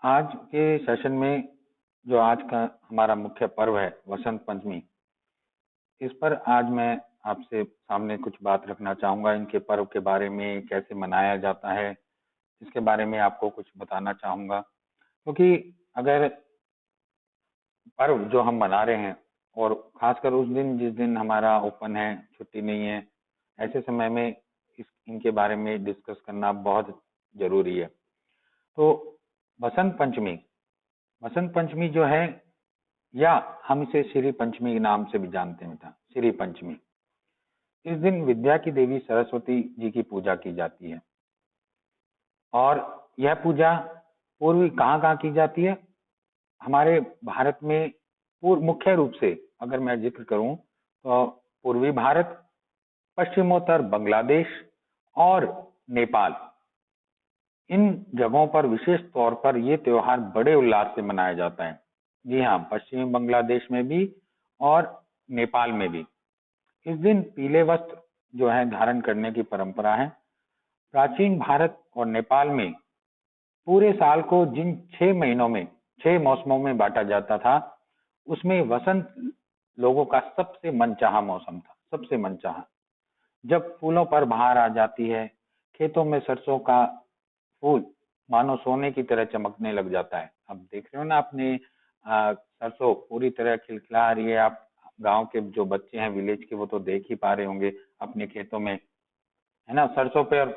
आज के सेशन में जो आज का हमारा मुख्य पर्व है वसंत पंचमी, इस पर आज मैं आपसे सामने कुछ बात रखना चाहूंगा। इनके पर्व के बारे में, कैसे मनाया जाता है, इसके बारे में आपको कुछ बताना चाहूंगा। क्योंकि अगर पर्व जो हम मना रहे हैं और खासकर उस दिन जिस दिन हमारा ओपन है, छुट्टी नहीं है, ऐसे समय में इनके बारे में डिस्कस करना बहुत जरूरी है। तो बसंत पंचमी बसंत पंचमी जो है, या हम इसे श्री पंचमी के नाम से भी जानते हैं बेटा, श्री पंचमी। इस दिन विद्या की देवी सरस्वती जी की पूजा की जाती है। और यह पूजा पूर्वी कहाँ कहाँ की जाती है? हमारे भारत में मुख्य रूप से अगर मैं जिक्र करूं तो पूर्वी भारत, पश्चिमोत्तर बांग्लादेश और नेपाल, इन जगहों पर विशेष तौर पर यह त्योहार बड़े उल्लास से मनाया जाता है। जी हाँ, पश्चिमी बांग्लादेश में भी और नेपाल में भी इस दिन पीले वस्त्र जो है धारण करने की परंपरा है। प्राचीन भारत और नेपाल में पूरे साल को जिन 6 महीनों में, 6 मौसमों में बांटा जाता था, उसमें वसंत लोगों का सबसे मनचाहा मौसम था, सबसे मनचाहा। जब फूलों पर बहार आ जाती है, खेतों में सरसों का फूल मानो सोने की तरह चमकने लग जाता है। अब देख रहे हो ना आपने, सरसों पूरी तरह खिलखिला रही है। आप गांव के जो बच्चे हैं विलेज के, वो तो देख ही पा रहे होंगे अपने खेतों में, है ना, सरसों पे और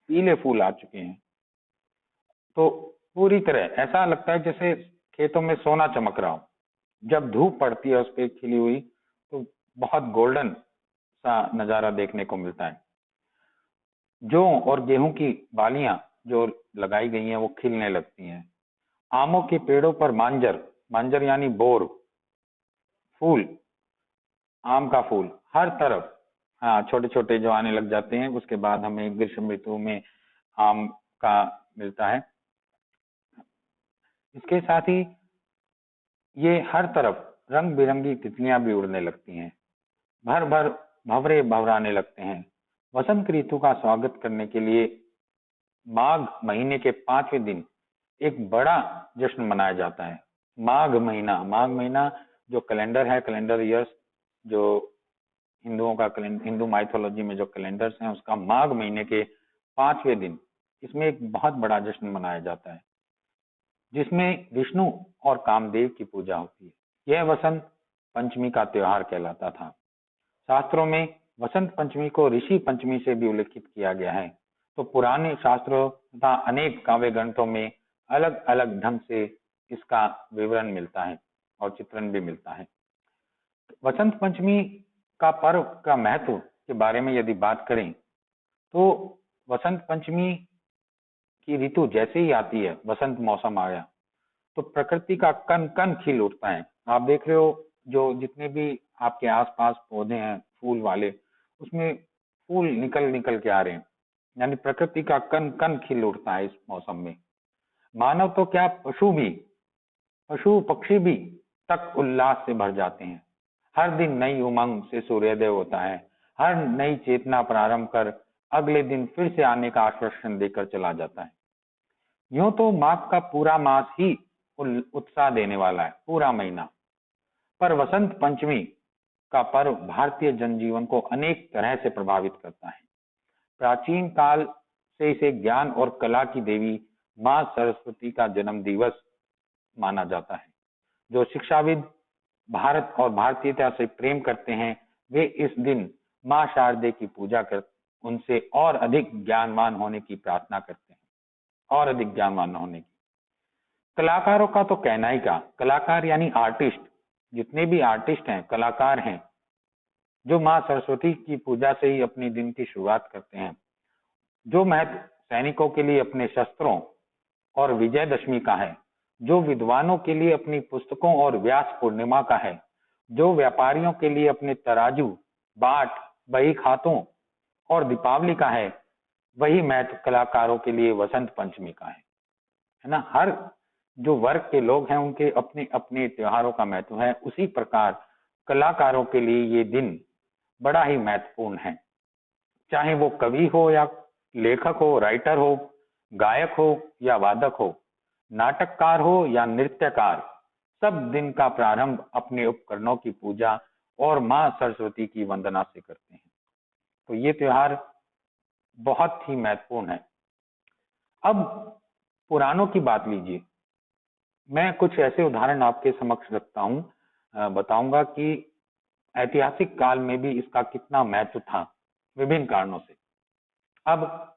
पीले फूल आ चुके हैं। तो पूरी तरह ऐसा लगता है जैसे खेतों में सोना चमक रहा हो। जब धूप पड़ती है उस पर खिली हुई, तो बहुत गोल्डन सा नजारा देखने को मिलता है। जौ और गेहूं की बालियां जो लगाई गई हैं वो खिलने लगती हैं। आमों के पेड़ों पर मांजर, मांजर यानी बोर फूल, आम का फूल हर तरफ, हाँ, छोटे छोटे जो आने लग जाते हैं। उसके बाद हमें ग्रीष्म ऋतु में आम का मिलता है। इसके साथ ही ये हर तरफ रंग बिरंगी तितलियां भी उड़ने लगती हैं, भर भर भंवरे भंवराने लगते हैं। वसंत ऋतु का स्वागत करने के लिए माघ महीने के 5वें दिन एक बड़ा जश्न मनाया जाता है। माघ महीना जो कैलेंडर है, कैलेंडर ईयर्स, जो हिंदुओं का हिंदू माइथोलॉजी में जो कैलेंडर्स हैं, उसका माघ महीने के 5वें दिन इसमें एक बहुत बड़ा जश्न मनाया जाता है, जिसमें विष्णु और कामदेव की पूजा होती है। यह वसंत पंचमी का त्योहार कहलाता था। शास्त्रों में वसंत पंचमी को ऋषि पंचमी से भी उल्लेखित किया गया है। तो पुराने शास्त्रों तथा अनेक काव्य ग्रंथों में अलग अलग ढंग से इसका विवरण मिलता है और चित्रण भी मिलता है। वसंत पंचमी का पर्व का महत्व के बारे में यदि बात करें, तो वसंत पंचमी की ऋतु जैसे ही आती है, वसंत मौसम आया, तो प्रकृति का कन कन खिल उठता है। आप देख रहे हो जो जितने भी आपके आसपास पौधे हैं फूल वाले, उसमें फूल निकल निकल के आ रहे हैं, यानी प्रकृति का कन कन खिल उठता है इस मौसम में। मानव तो क्या, पशु पक्षी भी तक उल्लास से भर जाते हैं। हर दिन नई उमंग से सूर्योदय होता है। हर नई चेतना प्रारंभ कर अगले दिन फिर से आने का आश्वासन देकर चला जाता है। यूं तो माघ का पूरा मास ही उत्साह देने वाला है, पूरा महीना। पर वसंत पंचमी का पर्व भारतीय जनजीवन को अनेक तरह से प्रभावित करता है। प्राचीन काल से इसे ज्ञान और कला की देवी मां सरस्वती का जन्म दिवस माना जाता है। जो शिक्षाविद भारत और भारतीयता से प्रेम करते हैं, वे इस दिन मां शारदे की पूजा कर उनसे और अधिक ज्ञानवान होने की प्रार्थना करते हैं, और अधिक ज्ञानवान होने की। कलाकारों का तो कहना ही क्या, कलाकार यानी आर्टिस्ट, जितने भी आर्टिस्ट हैं, कलाकार हैं, जो मां सरस्वती की पूजा से ही अपनी दिन की शुरुआत करते हैं। जो महत्व सैनिकों के लिए अपने शस्त्रों और विजयदशमी का है, जो विद्वानों के लिए अपनी पुस्तकों और व्यास पूर्णिमा का है, जो व्यापारियों के लिए अपने तराजू, बाट, बही खातों और दीपावली का है, वही महत्व कलाकारों के लिए वसंत पंचमी का है ना। हर जो वर्ग के लोग हैं उनके अपने अपने त्योहारों का महत्व है। उसी प्रकार कलाकारों के लिए ये दिन बड़ा ही महत्वपूर्ण है। चाहे वो कवि हो या लेखक हो, राइटर हो, गायक हो या वादक हो, नाटककार हो या नृत्यकार, सब दिन का प्रारंभ अपने उपकरणों की पूजा और मां सरस्वती की वंदना से करते हैं। तो ये त्योहार बहुत ही महत्वपूर्ण है। अब पुराणों की बात लीजिए। मैं कुछ ऐसे उदाहरण आपके समक्ष रखता हूँ, बताऊंगा कि ऐतिहासिक काल में भी इसका कितना महत्व था विभिन्न कारणों से। अब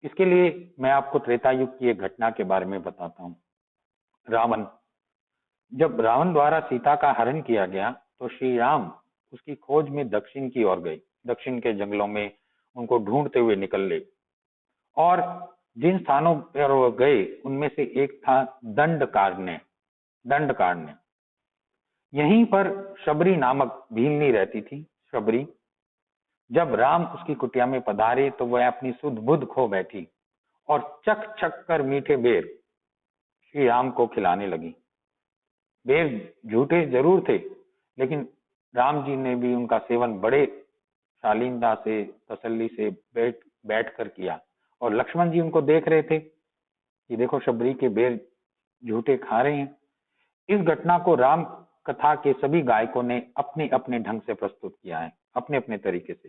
इसके लिए मैं आपको त्रेता युग की एक घटना के बारे में बताता हूँ। रावण, जब रावण द्वारा सीता का हरण किया गया तो श्री राम उसकी खोज में दक्षिण की ओर गए। दक्षिण के जंगलों में उनको ढूंढते हुए निकले और जिन स्थानों पर वो गए उनमें से एक था दंडकारण्य। दंडकारण्य, यहीं पर शबरी नामक भीलनी रहती थी। शबरी, जब राम उसकी कुटिया में पधारे तो वह अपनी सुध बुध खो बैठी और चक चक कर मीठे बेर श्री राम को खिलाने लगी। बेर झूठे जरूर थे, लेकिन राम जी ने भी उनका सेवन बड़े शालीनता से, तसल्ली से बैठ कर किया। और लक्ष्मण जी उनको देख रहे थे कि देखो शबरी के बेर झूठे खा रहे हैं। इस घटना को राम कथा के सभी गायकों ने अपने अपने ढंग से प्रस्तुत किया है, अपने अपने तरीके से।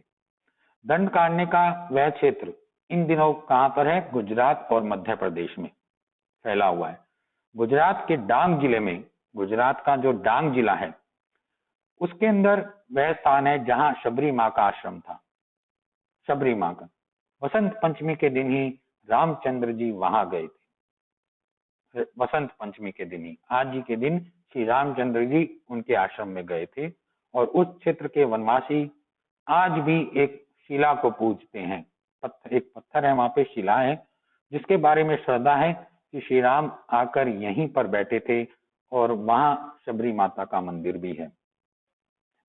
दंडकारण्य का वह क्षेत्र इन दिनों कहां पर है? गुजरात और मध्य प्रदेश में फैला हुआ है। गुजरात के डांग जिले में, गुजरात का जो डांग जिला है उसके अंदर वह स्थान है जहां शबरी माँ का आश्रम था। शबरी माँ का वसंत पंचमी के दिन ही रामचंद्र जी वहां गए थे। वसंत पंचमी के दिन ही, आज ही के दिन श्री रामचंद्र जी उनके आश्रम में गए थे। और उस क्षेत्र के वनवासी आज भी एक शिला को पूजते हैं। एक पत्थर है वहां पे, शिला है, जिसके बारे में श्रद्धा है कि श्री राम आकर यहीं पर बैठे थे और वहां शबरी माता का मंदिर भी है।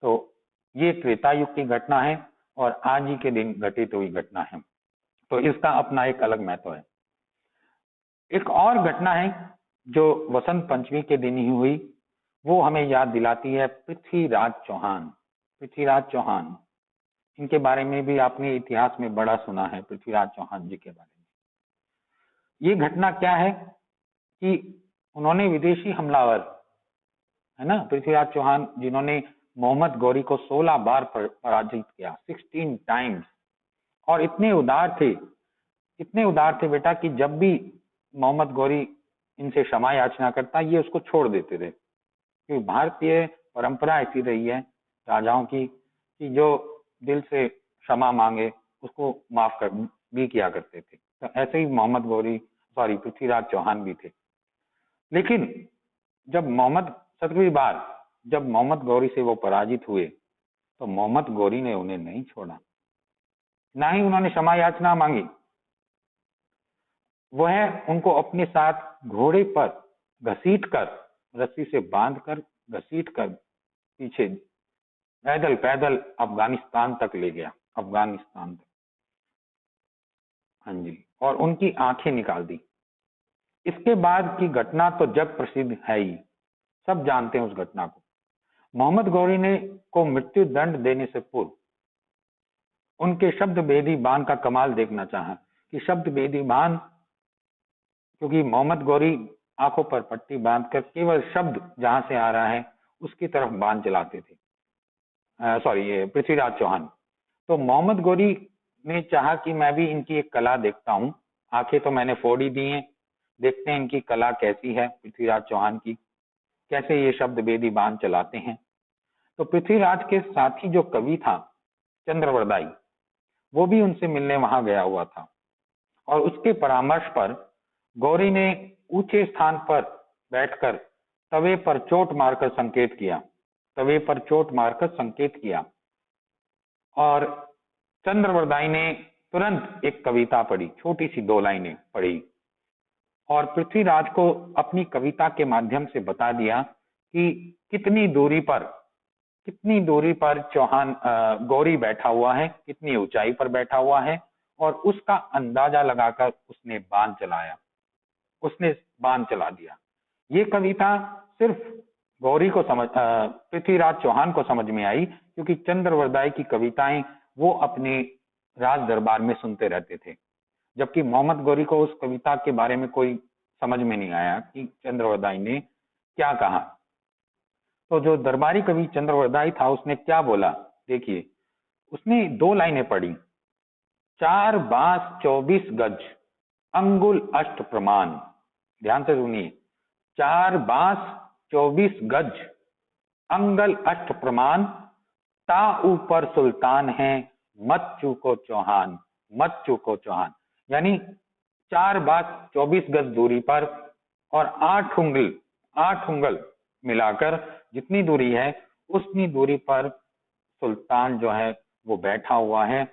तो ये त्रेता युग की घटना है और आज ही के दिन घटित हुई घटना है। तो इसका अपना एक अलग महत्व है। एक और घटना है जो वसंत पंचमी के दिन ही हुई, वो हमें याद दिलाती है पृथ्वीराज चौहान। पृथ्वीराज चौहान, इनके बारे में भी आपने इतिहास में बड़ा सुना है, पृथ्वीराज चौहान जी के बारे में। ये घटना क्या है कि उन्होंने विदेशी हमलावर, है ना, पृथ्वीराज चौहान, जिन्होंने मोहम्मद गौरी को 16 बार पराजित किया, 16 टाइम्स। और इतने उदार थे, इतने उदार थे बेटा, कि जब भी मोहम्मद गौरी इनसे क्षमा याचना करता ये उसको छोड़ देते थे। क्योंकि भारतीय परंपरा ऐसी रही है राजाओं की कि जो दिल से क्षमा मांगे उसको माफ कर भी किया करते थे। तो ऐसे ही मोहम्मद गौरी, सॉरी, पृथ्वीराज चौहान भी थे। लेकिन जब सत्रहवीं बार जब मोहम्मद गौरी से वो पराजित हुए तो मोहम्मद गौरी ने उन्हें नहीं छोड़ा, ना ही उन्होंने क्षमा याचना मांगी। वह उनको अपने साथ घोड़े पर घसीट कर, रस्सी से बांधकर घसीट कर पीछे पैदल पैदल अफगानिस्तान तक ले गया, अफगानिस्तान तक। हाँ जी, और उनकी आंखें निकाल दी। इसके बाद की घटना तो जग प्रसिद्ध है ही, सब जानते हैं उस घटना को। मोहम्मद गौरी ने को मृत्यु दंड देने से पूर्व उनके शब्द भेदी बाण का कमाल देखना चाहा कि शब्द भेदी बाण, क्योंकि मोहम्मद गौरी आंखों पर पट्टी बांधकर केवल शब्द जहां से आ रहा है उसकी तरफ बाण चलाते थे। सॉरी, ये पृथ्वीराज चौहान। तो मोहम्मद गौरी ने चाहा कि मैं भी इनकी एक कला देखता हूँ, आंखें तो मैंने फोड़ ही दी हैं, देखते हैं इनकी कला कैसी है, पृथ्वीराज चौहान की, कैसे ये शब्द भेदी बाण चलाते हैं। तो पृथ्वीराज के साथी जो कवि था चंद्रवरदाई, वो भी उनसे मिलने वहां गया हुआ था। और उसके परामर्श पर गौरी ने ऊंचे स्थान पर बैठकर तवे पर चोट मारकर संकेत किया, तवे पर चोट मारकर संकेत किया। और चंद्रवरदाई ने तुरंत एक कविता पढ़ी, छोटी सी 2 लाइनें पढ़ी और पृथ्वीराज को अपनी कविता के माध्यम से बता दिया कि कितनी दूरी पर चौहान गौरी बैठा हुआ है, कितनी ऊंचाई पर बैठा हुआ है। और उसका अंदाजा लगाकर उसने बाण चलाया, उसने बाण चला दिया। ये कविता सिर्फ गौरी को पृथ्वीराज चौहान को समझ में आई, क्योंकि चंद्रवरदाई की कविताएं वो अपने राज दरबार में सुनते रहते थे, जबकि मोहम्मद गौरी को उस कविता के बारे में कोई समझ में नहीं आया कि चंद्रवरदाई ने क्या कहा। तो जो दरबारी कवि चंद्रवरदाई था उसने क्या बोला, देखिए उसने 2 लाइनें पढ़ी। 4 बांस 24 गज अंगुल अष्ट प्रमाण। ध्यान से सुनिए, 4 बांस 24 गज अंगल अष्ट प्रमाण, ता ऊपर सुल्तान है मत चूको चौहान, मत चूको चौहान। यानी 4 बांस 24 गज दूरी पर और 8 उंगल मिलाकर जितनी दूरी है उतनी दूरी पर सुल्तान जो है वो बैठा हुआ है।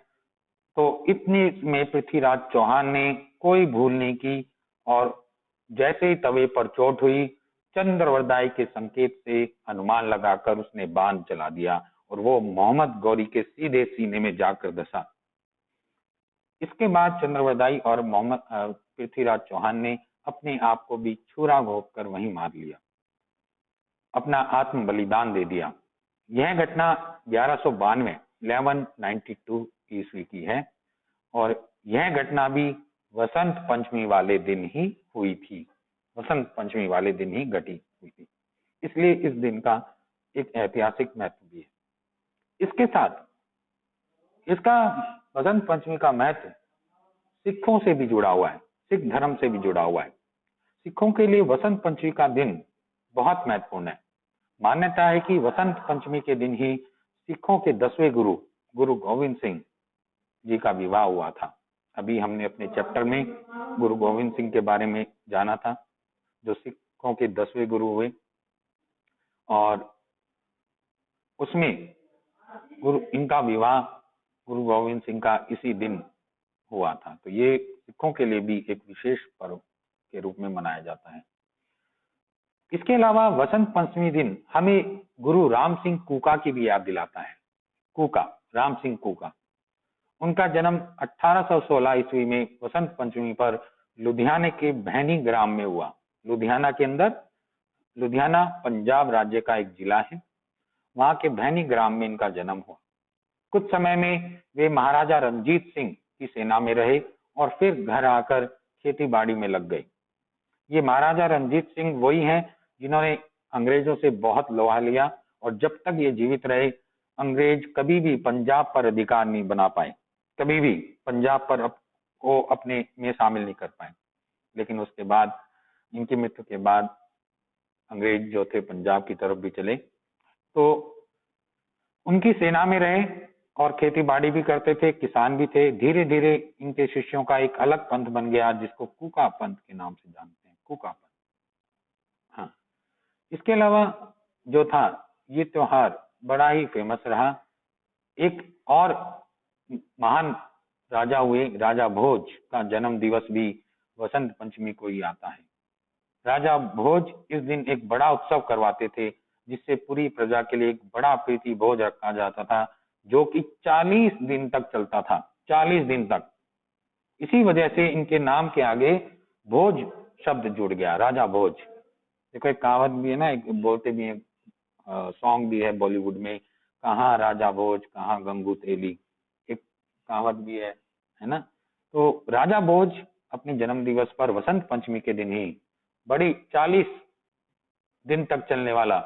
तो इतनी में पृथ्वीराज चौहान ने कोई भूल नहीं की और जैसे ही तवे पर चोट हुई, चंद्रवरदाई के संकेत से अनुमान लगाकर उसने बाण चला दिया और वो मोहम्मद गौरी के सीधे सीने में जाकर धंसा। इसके बाद चंद्रवरदाई और मोहम्मद पृथ्वीराज चौहान ने अपने आप को भी छुरा घोंप कर वहीं मार लिया, अपना आत्म बलिदान दे दिया। यह घटना 1192 ईस्वी की है और यह घटना भी वसंत पंचमी वाले दिन ही हुई थी, वसंत पंचमी वाले दिन ही घटी हुई थी। इसलिए इस दिन का एक ऐतिहासिक महत्व भी है। इसके साथ इसका वसंत पंचमी का महत्व सिखों से भी जुड़ा हुआ है, सिख धर्म से भी जुड़ा हुआ है। सिखों के लिए वसंत पंचमी का दिन बहुत महत्वपूर्ण है। मान्यता है कि वसंत पंचमी के दिन ही सिखों के 10वें गुरु गुरु गोविंद सिंह जी का विवाह हुआ था। अभी हमने अपने चैप्टर में गुरु गोविंद सिंह के बारे में जाना था, जो सिखों के 10वें गुरु हुए और उसमें इनका विवाह गुरु गोविंद सिंह का इसी दिन हुआ था। तो ये सिखों के लिए भी एक विशेष पर्व के रूप में मनाया जाता है। इसके अलावा वसंत पंचमी दिन हमें गुरु राम सिंह कूका की भी याद दिलाता है। कूका, राम सिंह कूका, उनका जन्म 1816 ईस्वी में वसंत पंचमी पर लुधियाना के भैनी ग्राम में हुआ। लुधियाना के अंदर, लुधियाना पंजाब राज्य का एक जिला है, वहां के भैनी ग्राम में इनका जन्म हुआ। कुछ समय में वे महाराजा रणजीत सिंह की सेना में रहे और फिर घर आकर खेती बाड़ी में लग गए। ये महाराजा रणजीत सिंह वही हैं जिन्होंने अंग्रेजों से बहुत लोहा लिया और जब तक ये जीवित रहे अंग्रेज कभी भी पंजाब पर अधिकार नहीं बना पाए, कभी भी पंजाब पर को अपने में शामिल नहीं कर पाए। लेकिन उसके बाद, इनकी मृत्यु के बाद अंग्रेज जो थे पंजाब की तरफ भी चले, तो उनकी सेना में रहे और खेती बाड़ी भी करते थे, किसान भी थे। धीरे धीरे इनके शिष्यों का एक अलग पंथ बन गया जिसको कूका पंथ के नाम से जानते हैं, कूका पंथ। हाँ, इसके अलावा जो था ये त्योहार बड़ा ही फेमस रहा। एक और महान राजा हुए, राजा भोज का जन्म दिवस भी वसंत पंचमी को ही आता है। राजा भोज इस दिन एक बड़ा उत्सव करवाते थे जिससे पूरी प्रजा के लिए एक बड़ा प्रीति भोज रखा जाता था, जो कि 40 दिन तक चलता था, 40 दिन तक। इसी वजह से इनके नाम के आगे भोज शब्द जुड़ गया, राजा भोज। देखो एक कहावत भी है ना, एक बोलते भी है, सॉन्ग भी है बॉलीवुड में, कहाँ राजा भोज कहाँ गंगू तेली, एक कहावत भी है ना। तो राजा भोज अपने जन्म दिवस पर वसंत पंचमी के दिन ही बड़ी 40 दिन तक चलने वाला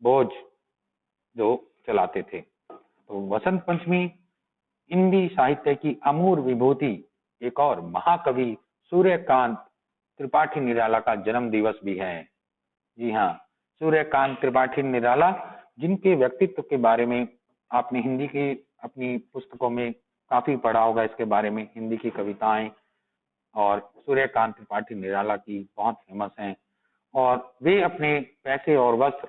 भोज जो चलाते थे। तो वसंत पंचमी हिंदी साहित्य की अमूल्य विभूति एक और महाकवि सूर्यकांत त्रिपाठी निराला का जन्म दिवस भी है। जी हाँ, सूर्यकांत त्रिपाठी निराला, जिनके व्यक्तित्व के बारे में आपने हिंदी की अपनी पुस्तकों में काफी पढ़ा होगा, इसके बारे में हिंदी की कविताएं और सूर्यकांत त्रिपाठी निराला की बहुत फेमस हैं। और वे अपने पैसे और वस्त्र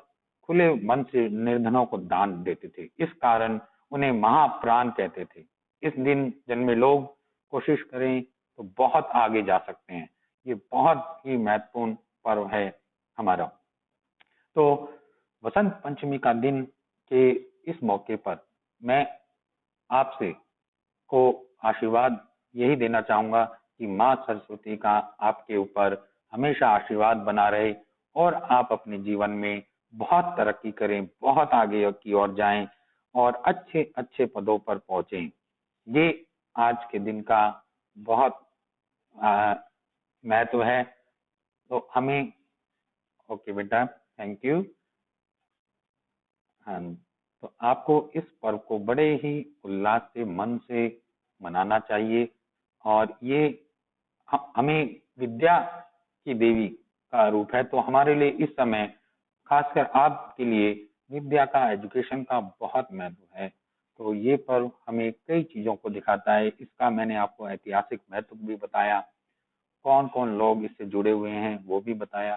खुले मन से निर्धनों को दान देते थे, इस कारण उन्हें महाप्राण कहते थे। इस दिन जन्मे लोग कोशिश करें तो बहुत आगे जा सकते हैं। ये बहुत ही महत्वपूर्ण पर्व है हमारा। तो वसंत पंचमी का दिन के इस मौके पर मैं आपसे को आशीर्वाद यही देना चाहूंगा कि माँ सरस्वती का आपके ऊपर हमेशा आशीर्वाद बना रहे और आप अपने जीवन में बहुत तरक्की करें, बहुत आगे की ओर जाएं और अच्छे अच्छे पदों पर पहुंचें। ये आज के दिन का बहुत महत्व है। तो हमें, ओके बेटा, थैंक यू। हाँ, तो आपको इस पर्व को बड़े ही उल्लास से, मन से मनाना चाहिए। और ये हमें विद्या की देवी का रूप है, तो हमारे लिए इस समय, खासकर आपके लिए, विद्या का, एजुकेशन का बहुत महत्व है। तो ये पर्व हमें कई चीजों को दिखाता है। इसका मैंने आपको ऐतिहासिक महत्व भी बताया, कौन कौन लोग इससे जुड़े हुए हैं वो भी बताया।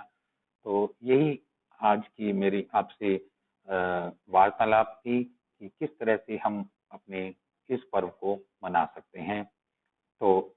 तो यही आज की मेरी आपसे वार्तालाप थी कि किस तरह से हम अपने इस पर्व को मना सकते हैं। तो